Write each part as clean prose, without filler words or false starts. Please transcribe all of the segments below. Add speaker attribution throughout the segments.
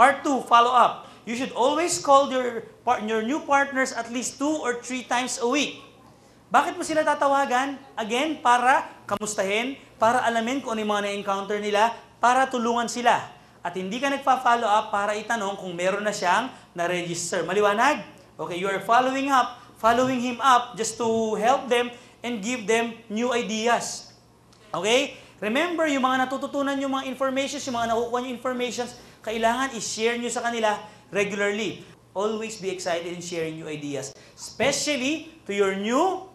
Speaker 1: Part 2, follow-up. You should always call your new partners at least 2 or 3 times a week. Bakit mo sila tatawagan? Again, para kamustahin, para alamin kung ano yung mga na-encounter nila, para tulungan sila. At hindi ka nagpa-follow up para itanong kung meron na siyang na-register. Maliwanag? Okay, you are following him up just to help them and give them new ideas. Okay? Remember, yung mga natututunan yung mga informations, yung mga nakukuha yung informations, kailangan i-share nyo sa kanila regularly. Always be excited in sharing new ideas, especially to your new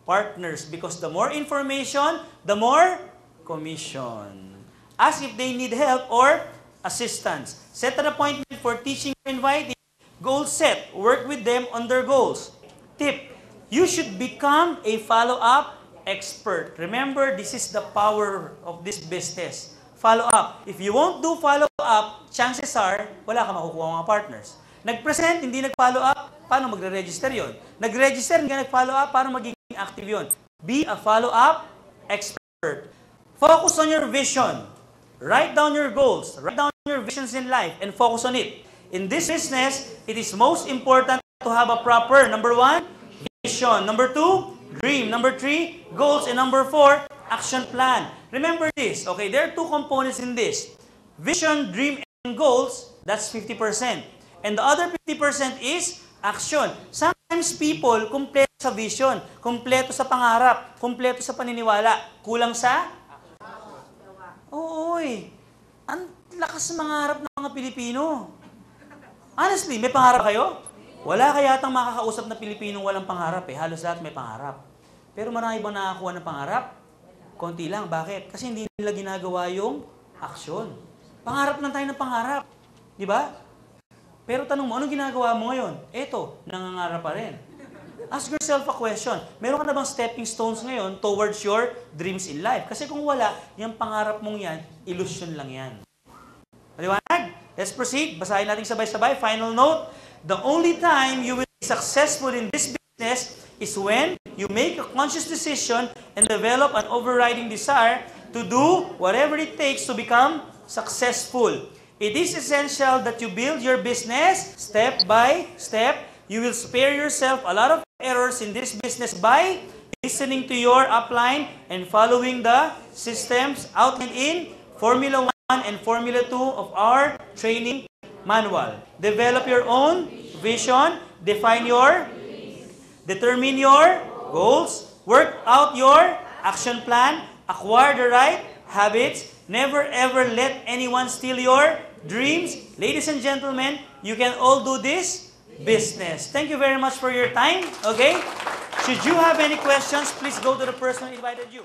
Speaker 1: partners, because the more information, the more commission. Ask if they need help or assistance. Set an appointment for teaching or inviting. Goal set. Work with them on their goals. Tip. You should become a follow-up expert. Remember, this is the power of this business. Follow-up. If you won't do follow-up, chances are, wala ka makukuha mga partners. Nag-present, hindi nag-follow-up, paano magre-register yon? Nag-register, hindi nag-follow-up, paano magiging active yon? Be a follow-up expert. Focus on your vision. Write down your goals. Write down your visions in life and focus on it. In this business, it is most important to have a proper, number 1, vision. Number 2, dream. Number 3, goals. And number 4, action plan. Remember this, okay? There are 2 components in this. Vision, dream, and goals, that's 50%. And the other 50% is action. Sometimes people, kumpleto sa vision, kumpleto sa pangarap, kumpleto sa paniniwala, kulang sa? Ooy, ang lakas mangarap ng mga Pilipino. Honestly, may pangarap kayo? Wala kaya yatang makakausap na Pilipinong walang pangarap eh. Halos lahat may pangarap. Pero marami bang nakakuha ng pangarap? Konti lang. Bakit? Kasi hindi nila ginagawa yung aksyon. Pangarap lang tayo ng pangarap. Di ba? Pero tanong mo, anong ginagawa mo ngayon? Eto, nangangarap pa rin. Ask yourself a question. Meron ka na bang stepping stones ngayon towards your dreams in life? Kasi kung wala, yung pangarap mong yan, illusion lang yan. Maliwanag? Let's proceed. Basahin natin sabay-sabay. Final note. The only time you will be successful in this business is when you make a conscious decision and develop an overriding desire to do whatever it takes to become successful. It is essential that you build your business step by step. You will spare yourself a lot of errors in this business by listening to your upline and following the systems outlined in Formula 1 and Formula 2 of our training manual. Develop your own vision, determine your goals, work out your action plan, acquire the right habits, never ever let anyone steal your dreams. Ladies and gentlemen, you can all do this business. Thank you very much for your time. Okay? Should you have any questions, please go to the person who invited you.